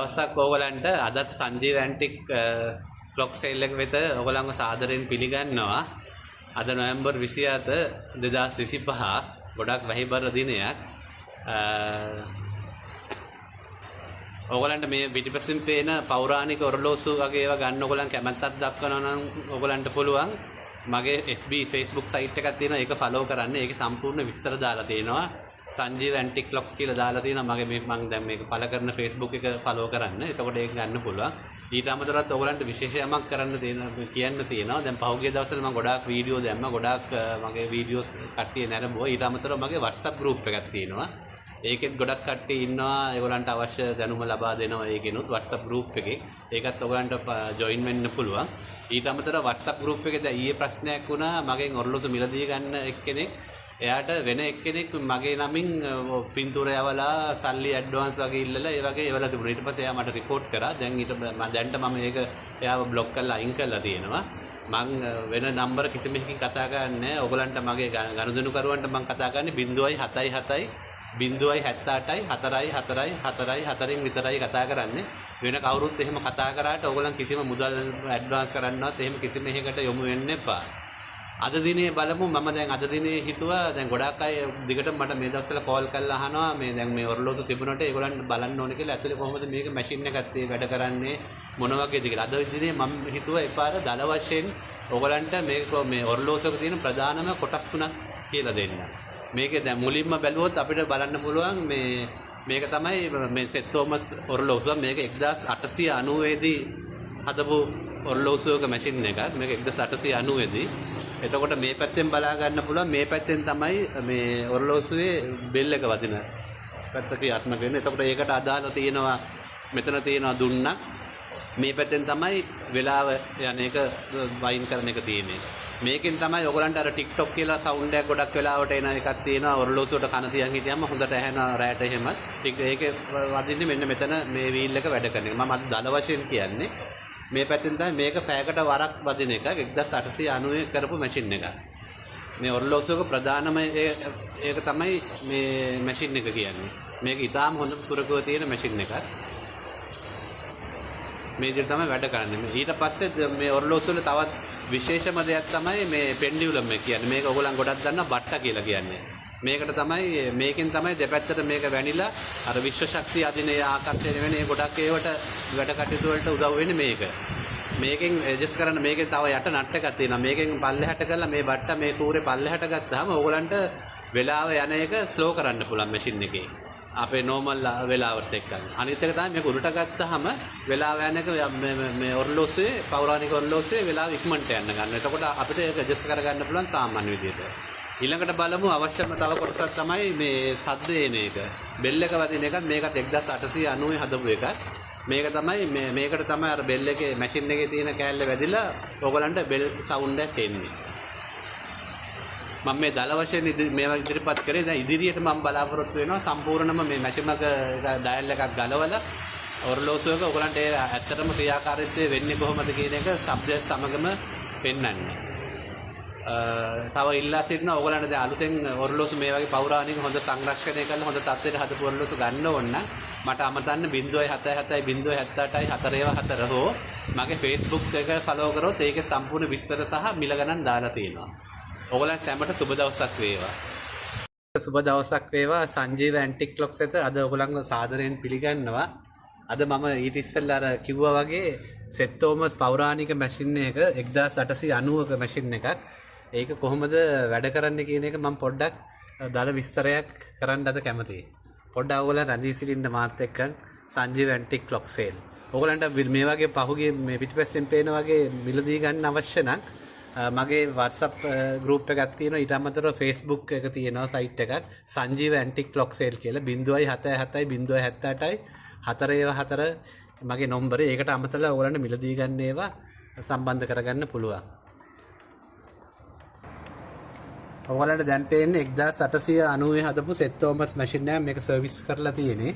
දවසක් ඕගලන්ට අදත් සංජීව ඇන්ටික් ක්ලොක් සේල් එක වෙත ඔයගොල්ලන්ව සාදරයෙන් පිළිගන්නවා. අද නොවැම්බර් 27 2025 ගොඩක් වැහිබර දිනයක්. ඔයගොල්ලන්ට මේ පිටිපස්සෙන් පේන පෞරාණික ඔරලෝසු වගේ ඒවා ගන්න ඔයගොල්ලන් කැමැත්තක් දක්වනවා නම් ඔයගොල්ලන්ට පුළුවන්. මගේ FB Facebook site එකක් තියෙනවා. ඒක follow කරන්න. ඒකේ සම්පූර්ණ විස්තර දාලා තියෙනවා. සංජීව ඇන්ටික් ක්ලොක්ස් කියලා දාලා තියෙනවා. මගේ මම දැන් මේක පළ කරන Facebook එක follow කරන්න. එතකොට ඒක ගන්න පුළුවන්. ඊට අමතරව ඔයගොල්ලන්ට විශේෂ යමක් කරන්න කියන්න තියෙනවා. දැන් පහුගිය දවස්වල මම ගොඩාක් වීඩියෝ දැම්මා. ගොඩාක් මගේ වීඩියෝස් කට්ටිය නැරඹුවා. ඊට අමතරව මගේ WhatsApp group එකක් තියෙනවා. ඒකෙත් ගොඩක් කට්ටිය ඉන්නවා. ඒගොල්ලන්ට අවශ්‍ය දැනුම ලබා දෙනවා ඒකෙනුත් WhatsApp group එකේ. ඒකත් ඔයගොල්ලන්ට join වෙන්න පුළුවන්. ඊට අමතරව WhatsApp group එකේ දැන් ඊයේ ප්‍රශ්නයක් වුණා. මගෙන් ඔරලෝසු මිලදී ගන්න එක්කෙනෙක් එයාට වෙන එක්කෙනෙක් මගේ නමින් පින්තූර යවලා සල්ලි ඇඩ්වාන්ස් වගේ ඉල්ලලා ඒ වගේ ඒවලා තිබුණා. ඊට පස්සේ එයා මට රිපෝට් කරා. දැන් දැන්ට මම මේක එයාව බ්ලොක් කරලා අයින් කරලා තියෙනවා. මං වෙන නම්බර කිසිම එකකින් කතා කරන්නේ නැහැ. ඔයගලන්ට මගේ ගනුදෙනුකරුවන්ට මං කතා කරන්නේ 077 078 444 විතරයි කතා කරන්නේ. වෙන කවුරුත් එහෙම කතා කරාට ඔයගලන් කිසිම මුදල් ඇඩ්වාන්ස් කරන්නවත් එහෙම කිසිම එකකට යොමු වෙන්න එපා. අද දිනේ බලමු. මම දැන් අද දිනේ හිතුවා දැන් ගොඩක් අය දිගට මට මේ දවස්වල කෝල් කරලා අහනවා මේ දැන් මේ ඔරලෝසු තිබුණාට ඒගොල්ලන්ට බලන්න ඕනේ කියලා. ඇතුලේ කොහොමද මේක මැෂින් එකත් වැඩ කරන්නේ මොන වගේද කියලා. අද දිනේ මම හිතුවා එපාර දල වශයෙන් ඔයගොල්ලන්ට මේ ඔරලෝසුවක තියෙන ප්‍රධානම කොටස් තුනක් කියලා දෙන්න. මේකේ දැන් මුලින්ම බැලුවොත් අපිට බලන්න පුළුවන් මේක තමයි මේ සෙත් තෝමස් ඔරලෝසුව. මේක 1890 දී හදපු ඔරලෝසුවක මැෂින් එකක්. මේක 1890 දී. එතකොට මේ පැත්තෙන් බලා ගන්න පුළුවන්. මේ පැත්තෙන් තමයි මේ ඔරලෝසුවේ බෙල් එක වදින පැත්ත ක්‍රියාත්මක වෙන්නේ. එතකොට ඒකට අදාළ තියෙනවා මෙතන තියෙනවා දුන්නක්. මේ පැත්තෙන් තමයි වෙලාව යන එක වයින් කරන එක තියෙන්නේ. මේකෙන් තමයි ඔයගලන්ට අර TikTok කියලා සවුන්ඩ් එකක් ගොඩක් වෙලාවට එන එකක් තියෙනවා. ඔරලෝසුවට කන තියන් හිටියම හොඳට ඇහෙනවා රැට එහෙම. ඒකේ වදින්නේ මෙන්න මෙතන මේ වීල් එක වැඩ කරන එක. මම අද දල වශයෙන් කියන්නේ මේ පැත්තෙන් තමයි මේක පැයකට වරක් වදින එකක්. 1890 කරපු මැෂින් එකක්. මේ ඔරලෝසුවක ප්‍රධානම ඒක තමයි මේ මැෂින් එක කියන්නේ. මේක ඉතාම හොඳ සුරකව තියෙන මැෂින් එකක්. මේ විදිහට තමයි වැඩ කරන්නේ. ඊට පස්සේ මේ ඔරලෝසුවල තවත් විශේෂම දෙයක් තමයි මේ පෙන්ඩියුලම් එක කියන්නේ. මේක ඔයගොල්ලන් ගොඩක් දන්නවා බට්ට කියලා කියන්නේ. මේකට තමයි මේකෙන් තමයි දෙපැත්තට මේක වැනිලා අර විශ්ව ශක්තිය අදින ඒ ආකර්ෂණය වෙන ඒ ගොඩක් ඒවට වැඩ කටයුතු වලට උදව් වෙන්නේ මේක. මේකෙන් ඇඩ්ජස්ට් කරන්න මේකේ තව යට නට් එකක් තියෙනවා. මේකෙන් පල්ලෙහාට කරලා මේ බට්ට මේ කූරේ පල්ලෙහාට ගත්තාම ඕගලන්ට වෙලාව යන එක ස්ලෝ කරන්න පුළුවන් මැෂින් එකේ. අපේ නෝමල් වෙලාවට එක්කන්. අනිත් එක තමයි මේක උඩට ගත්තාම වෙලාව යන එක මේ ඔරලෝසුවේ පෞරාණික ඔරලෝසුවේ වෙලාව ඉක්මනට යන්න ගන්න. එතකොට අපිට ඒක ඇඩ්ජස්ට් කරගන්න පුළුවන් සාමාන්‍ය විදිහට. ඊළඟට බලමු අවශ්‍යම තව කොටසක් තමයි මේ සද්ද එන එක. බෙල් එක වදින එකත් මේකත් 1890 හදපු එකක්. මේක තමයි මේකට තමයි අර බෙල් එකේ මැෂින් එකේ තියෙන කෑල්ල වැදිලා ඔයගලන්ට බෙල් සවුන්ඩ් එකක් එන්නේ. මම මේ දල වශයෙන් මේවා ඉදිරිපත් කරේ. දැන් ඉදිරියට මම බලාපොරොත්තු වෙනවා සම්පූර්ණයෙන්ම මේ මැෂිමක ඩයල් එකක් ගලවලා ඔරලෝසුවක ඔයගලන්ට ඒ ඇත්තටම ක්‍රියාකාරීත්වය වෙන්නේ කොහොමද කියන එක සබ්ජෙක්ට් සමගම පෙන්වන්නේ. තව ඉල්ලා සිටිනවා ඔයගලන්ට දැන් අලුතෙන් ඔරලෝසු මේ වගේ පෞරාණික හොඳ සංරක්ෂණය කරලා හොඳ තත්ත්වයට හදපු ඔරලෝසු ගන්න ඕන නම් මට අමතන්න 077 078 4 හෝ මගේ Facebook එක follow කරොත් ඒකේ සම්පූර්ණ විස්තර සහ මිල ගණන් දාලා තියෙනවා. ඔයගලන් සැමට සුබ දවසක් වේවා. සුබ දවසක් වේවා. සංජීව ඇන්ටික් ක්ලොක්ස් එක අද ඔයගලන්ව සාදරයෙන් පිළිගන්නවා. අද මම ඊට ඉස්සෙල්ලා අර කිව්වා වගේ සෙත් තෝමස් පෞරාණික මැෂින් එක 1890ක මැෂින් එකක්. ඒක කොහොමද වැඩ කරන්නේ කියන එක මම පොඩ්ඩක් දල විස්තරයක් කරන්න අද කැමතියි. පොඩ්ඩක් ඔයගොල්ලන් රැඳී සිටින්න මාත් එක්ක සංජීව ඇන්ටික් ක්ලොක් සේල්. ඔයගොල්ලන්ට මේ වගේ පහුගිය මේ පිටිපස්සෙන් පේන වගේ මිලදී ගන්න අවශ්‍ය නම් මගේ WhatsApp group එකක් තියෙනවා. ඊට අමතරව Facebook එක තියෙනවා site එකක් සංජීව ඇන්ටික් ක්ලොක් සේල් කියලා 077 078 4 මගේ නම්බරේ. ඒකට අමතරලා ඔයගොල්ලන්ට මිලදී ගන්න ඒවා සම්බන්ධ කරගන්න පුළුවන්. ඔයගොල්ලන්ට දැන් පේන්නේ 1890 හදපු සෙත් තෝමස් මැෂින් එකක්. මේක සර්විස් කරලා තියෙන්නේ.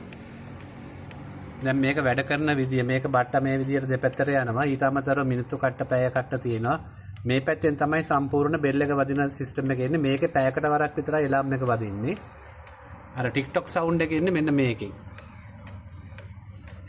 දැන් මේක වැඩ කරන විදිය මේක බට්ට මේ විදියට දෙපැත්තට යනවා. ඊට අමතරව මිනිත්තු කට්ට පැය කට්ට තියෙනවා. මේ පැත්තෙන් තමයි සම්පූර්ණ බෙල් එක වදින සිස්ටම් එක එන්නේ. මේකේ පැයකට වරක් විතරයි එලාම් එක වදින්නේ. අර TikTok සවුන්ඩ් එක එන්නේ මෙන්න මේකෙන්.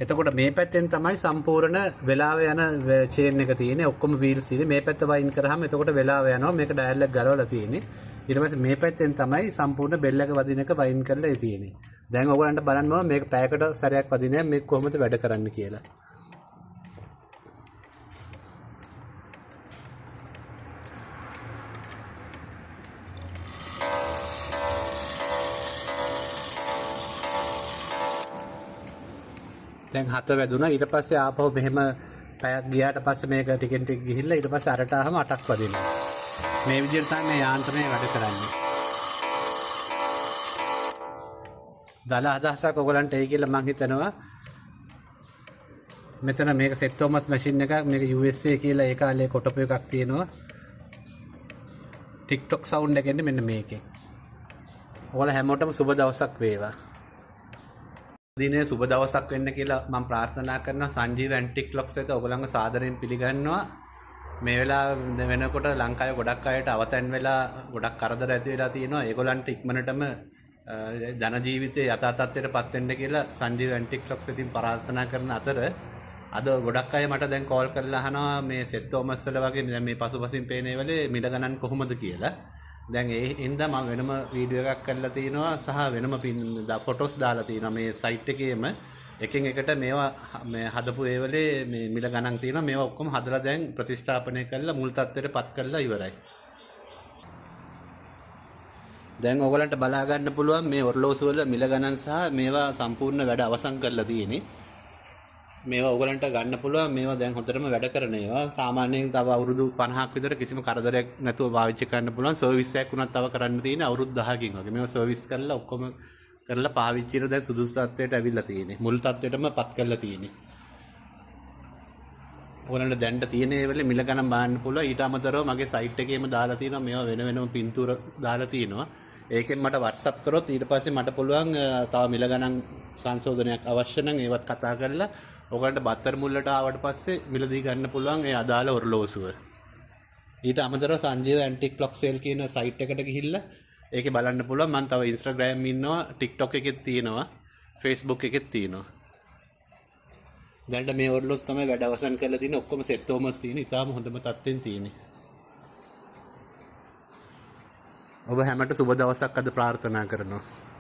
එතකොට මේ පැත්තෙන් තමයි සම්පූර්ණ වෙලාව යන චේන් එක තියෙන්නේ. ඔක්කොම වීල්ස් තියෙන්නේ. මේ පැත්ත වයින් කරාම එතකොට වෙලාව යනවා. මේක ඩයල් එක ගලවලා තියෙන්නේ. ඊට පස්සේ මේ පැත්තෙන් තමයි සම්පූර්ණ බෙල් එක වදින එක වයින් කරලා තියෙන්නේ. දැන් ඔයගලන්ට බලන්න ඕන මේක පැයකට සැරයක් වදින්නේ මේක කොහොමද වැඩ කරන්න කියලා. දැන් 7 වැදුනා. ඊට පස්සේ ආපහු මෙහෙම පැයක් ගියාට පස්සේ මේක ටිකෙන් ටික ගිහිල්ලා ඊට පස්සේ අරට ආවම 8ක් වදිනවා. මේ විදිහට තමයි මේ යාන්ත්‍රණය වැඩ කරන්නේ. දල අදහසක් ඔයගලන්ට එයි කියලා මම හිතනවා. මෙතන මේක සෙත් තෝමස් මැෂින් එකක්. මේක USA කියලා ඒ කාලේ කොටපු එකක් තියෙනවා. TikTok sound එක එන්නේ මෙන්න මේකෙන්. ඔයාලා හැමෝටම සුබ දවසක් වේවා. දිනේ සුබ දවසක් වෙන්න කියලා මම ප්‍රාර්ථනා කරනවා. සංජීව ඇන්ටික් ලොක්ස් එක ඔයගොල්ලන්ව සාදරයෙන් පිළිගන්නවා. මේ වෙලාව වෙනකොට ලංකාවේ ගොඩක් අයට අවතැන් වෙලා ගොඩක් කරදර ඇති වෙලා තියෙනවා. ඒගොල්ලන්ට ඉක්මනටම ජන ජීවිතයේ යථා තත්ත්වයටපත් වෙන්න කියලා සංජීව ඇන්ටික් ලොක්ස් එකකින් ප්‍රාර්ථනා කරන අතර අද ගොඩක් අය මට දැන් කෝල් කරලා අහනවා මේ සෙත් තෝමස් වල වගේ දැන් මේ පසුපසින් පේන ඒවලේ මිල ගණන් කොහොමද කියලා. දැන් ඒ හින්දා මම වෙනම වීඩියෝ එකක් කරලා තිනවා සහ වෙනම ෆොටෝස් දාලා තිනවා මේ සයිට් එකේම එකින් එකට මේවා මේ හදපු ඒවලේ මේ මිල ගණන් තියෙනවා. මේවා ඔක්කොම හදලා දැන් ප්‍රතිස්ථාපනය කරලා මුල් තත්ත්වයටපත් කරලා ඉවරයි. දැන් ඔයගලන්ට බලා ගන්න පුළුවන් මේ ඔරලෝසු වල මිල ගණන් සහ මේවා සම්පූර්ණ වැඩ අවසන් කරලා තියෙන්නේ. මේවා ඔයගලන්ට ගන්න පුළුවන්. මේවා දැන් හොඳටම වැඩ කරන ඒවා. සාමාන්‍යයෙන් තව අවුරුදු 50ක් විතර කිසිම කරදරයක් නැතුව පාවිච්චි කරන්න පුළුවන්. සර්විස් එකක් උනත් තව කරන්න තියෙන අවුරුදු 10කින් වගේ. මේවා සර්විස් කරලා ඔක්කොම කරලා පාවිච්චි කරලා දැන් සුදුසු තත්ත්වයට ඇවිල්ලා තියෙන්නේ. මුල් තත්ත්වයටම පත් කරලා තියෙන්නේ. ඔයගලන්ට දැන්ට තියෙන ඒවලේ මිල ගණන් බලන්න පුළුවන්. ඊට අමතරව මගේ සයිට් එකේම දාලා තියෙනවා. මේවා වෙන වෙනම පින්තූර දාලා තියෙනවා. ඒකෙන් මට WhatsApp කරොත් ඊට පස්සේ මට පුළුවන් තව මිල ගණන් සංශෝධනයක් අවශ්‍ය නම් ඒවත් කතා කරලා ඔයගලන්ට බත්තර මුල්ලට ආවට පස්සේ මිලදී ගන්න පුළුවන් ඒ අදාළ ඔරලෝසුව. ඊට අමතරව සංජීව ඇන්ටික් ක්ලොක් සේල් කියන සයිට් එකට ගිහිල්ලා ඒකේ බලන්න පුළුවන්. මම තව Instagram ඉන්නවා, TikTok එකෙත් තියෙනවා, Facebook එකෙත් තියෙනවා. දැන්ට මේ ඔරලෝස් තමයි වැඩ අවසන් කරලා තියෙන්නේ. ඔක්කොම සෙත් තෝමස් තියෙන. ඉතාලම හොඳම තත්ත්වෙන් තියෙන්නේ. ඔබ හැමට සුබ දවසක් අද ප්‍රාර්ථනා කරනවා.